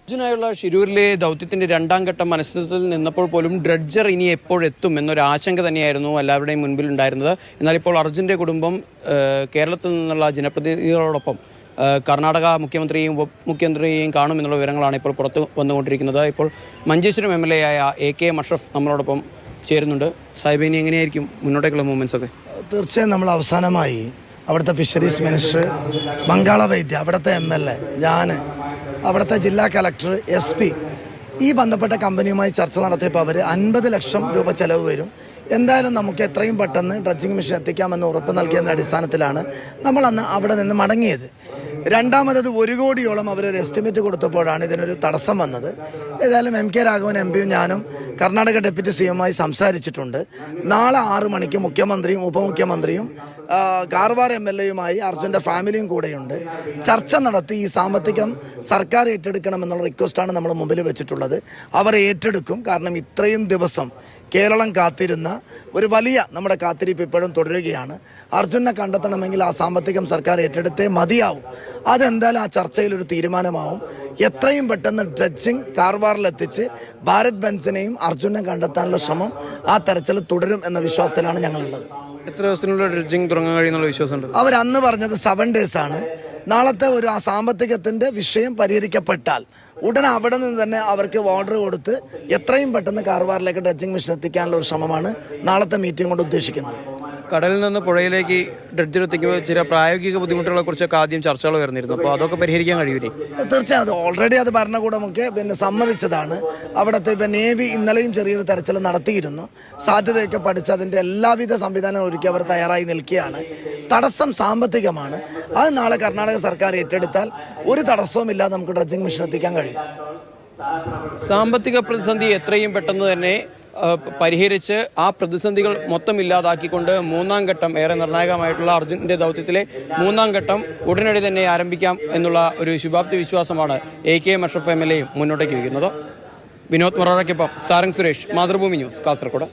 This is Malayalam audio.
അർജുനായുള്ള ഷിരൂരിലെ ദൗത്യത്തിന്റെ രണ്ടാം ഘട്ടം അനിശ്ചിതത്വത്തിൽ നിന്നപ്പോൾ പോലും ഡ്രഡ്ജർ ഇനി എപ്പോഴെത്തും എന്നൊരു ആശങ്ക തന്നെയായിരുന്നു എല്ലാവരുടെയും മുൻപിൽ ഉണ്ടായിരുന്നത്. എന്നാൽ ഇപ്പോൾ അർജുൻ്റെ കുടുംബം കേരളത്തിൽ നിന്നുള്ള ജനപ്രതിനിധികളോടൊപ്പം കർണാടക മുഖ്യമന്ത്രിയെയും ഉപമുഖ്യമന്ത്രിയെയും കാണുമെന്നുള്ള വിവരങ്ങളാണ് ഇപ്പോൾ പുറത്തു വന്നുകൊണ്ടിരിക്കുന്നത്. ഇപ്പോൾ മഞ്ചേശ്വരം MLA ആയ AK മഷ്റഫ് നമ്മളോടൊപ്പം ചേരുന്നുണ്ട്. സാഹിബ്, ഇനി എങ്ങനെയായിരിക്കും മുന്നോട്ടേക്കുള്ള മൂവ്മെൻറ്റ്സ് ഒക്കെ? തീർച്ചയായും നമ്മൾ അവസാനമായി അവിടുത്തെ ഫിഷറീസ് മിനിസ്റ്റർ, ബംഗാള വൈദ്യ, അവിടുത്തെ MLA, ഞാൻ, അവിടുത്തെ ജില്ലാ കളക്ടർ, SP ഈ ബന്ധപ്പെട്ട കമ്പനിയുമായി ചർച്ച നടത്തിയപ്പോൾ അവർ 50 ലക്ഷം രൂപ ചെലവ് വരും, എന്തായാലും നമുക്ക് എത്രയും പെട്ടെന്ന് ഡ്രഡ്ജിങ് മെഷീൻ എത്തിക്കാമെന്ന് ഉറപ്പ് നൽകിയതിൻ്റെ അടിസ്ഥാനത്തിലാണ് നമ്മൾ അന്ന് അവിടെ നിന്ന് മടങ്ങിയത്. രണ്ടാമത് 1 കോടിയോളം അവരൊരു എസ്റ്റിമേറ്റ് കൊടുത്തപ്പോഴാണ് ഇതിനൊരു തടസ്സം വന്നത്. ഏതായാലും MK രാഘവൻ MPയും ഞാനും കർണാടക ഡെപ്യൂട്ടി CMമായി സംസാരിച്ചിട്ടുണ്ട്. നാളെ 6 മണിക്ക് മുഖ്യമന്ത്രിയും ഉപമുഖ്യമന്ത്രിയും കാർവാർ MLAയുമായി അർജുൻ്റെ ഫാമിലിയും കൂടെയുണ്ട്. ചർച്ച നടത്തി ഈ സാമ്പത്തികം സർക്കാർ ഏറ്റെടുക്കണമെന്നുള്ള റിക്വസ്റ്റാണ് നമ്മൾ മുമ്പിൽ വെച്ചിട്ടുള്ളത്. അവർ ഏറ്റെടുക്കും. കാരണം ഇത്രയും ദിവസം കേരളം കാത്തിരുന്ന ഒരു വലിയ നമ്മുടെ കാത്തിരിപ്പ് ഇപ്പോഴും തുടരുകയാണ്. അർജുനെ കണ്ടെത്തണമെങ്കിൽ ആ സാമ്പത്തികം സർക്കാർ ഏറ്റെടുത്തേ മതിയാവും. അതെന്തായാലും ആ ചർച്ചയിലൊരു തീരുമാനമാവും. എത്രയും പെട്ടെന്ന് ഡ്രഡ്ജിങ് കാർവാറിലെത്തിച്ച് ഭാരത് ബെൻസിനെയും അർജുനെ കണ്ടെത്താനുള്ള ശ്രമം, ആ തെരച്ചിൽ തുടരും എന്ന വിശ്വാസത്തിലാണ് ഞങ്ങളുള്ളത്. എത്ര ദിവസത്തിനുള്ള ഡ്രഡ്ജിങ് തുടങ്ങാൻ കഴിയുന്നുള്ള വിശ്വാസമുണ്ട്? അവരന്ന് പറഞ്ഞത് 7 days ആണ്. നാളത്തെ ഒരു ആ സാമ്പത്തികത്തിൻ്റെ വിഷയം പരിഹരിക്കപ്പെട്ടാൽ ഉടൻ അവിടെ നിന്ന് തന്നെ അവർക്ക് ഓർഡർ കൊടുത്ത് എത്രയും പെട്ടെന്ന് കാർവാറിലേക്ക് ഡ്രഡ്ജിങ് മെഷീൻ എത്തിക്കാനുള്ള ഒരു ശ്രമമാണ് നാളത്തെ മീറ്റിംഗ് കൊണ്ട് ഉദ്ദേശിക്കുന്നത്. കടലിൽ നിന്ന് പുഴയിലേക്ക് ഡ്രഡ്ജർ എത്തിക്കുമ്പോൾ ചില പ്രായോഗിക ബുദ്ധിമുട്ടുകളെ കുറിച്ചൊക്കെ ആദ്യം ചർച്ചകൾ വരുന്നിരുന്നു. അപ്പോൾ അതൊക്കെ പരിഹരിക്കാൻ കഴിയൂലേ? തീർച്ചയായും ഓൾറെഡി അത് ഭരണകൂടമൊക്കെ സമ്മതിച്ചതാണ്. അവിടുത്തെ നേവി ഇന്നലെയും ചെറിയൊരു തെരച്ചിൽ നടത്തിയിരുന്നു. സാധ്യതയൊക്കെ പഠിച്ച് അതിൻ്റെ എല്ലാവിധ സംവിധാനവും ഒരുക്കി അവർ തയ്യാറായി നിൽക്കുകയാണ്. തടസ്സം സാമ്പത്തികമാണ്. അത് നാളെ കർണാടക സർക്കാർ ഏറ്റെടുത്താൽ ഒരു തടസ്സവുമില്ലാതെ നമുക്ക് ഡ്രഡ്ജിങ് മെഷീൻ എത്തിക്കാൻ കഴിയും. സാമ്പത്തിക പ്രതിസന്ധി എത്രയും പെട്ടെന്ന് തന്നെ പരിഹരിച്ച് ആ പ്രതിസന്ധികൾ മൊത്തം ഇല്ലാതാക്കിക്കൊണ്ട് 3ാം ഘട്ടം, ഏറെ നിർണായകമായിട്ടുള്ള അർജുൻ്റെ ദൗത്യത്തിലെ 3ാം ഘട്ടം ഉടനടി തന്നെ ആരംഭിക്കാം എന്നുള്ള ഒരു ശുഭാപ്തി വിശ്വാസമാണ് AK മഷ്റഫ് MLAയും മുന്നോട്ടേക്ക് വയ്ക്കുന്നത്. വിനോദ് മൊറാറയ്ക്കൊപ്പം സാരംഗ് സുരേഷ്, മാതൃഭൂമി ന്യൂസ്, കാസർഗോഡ്.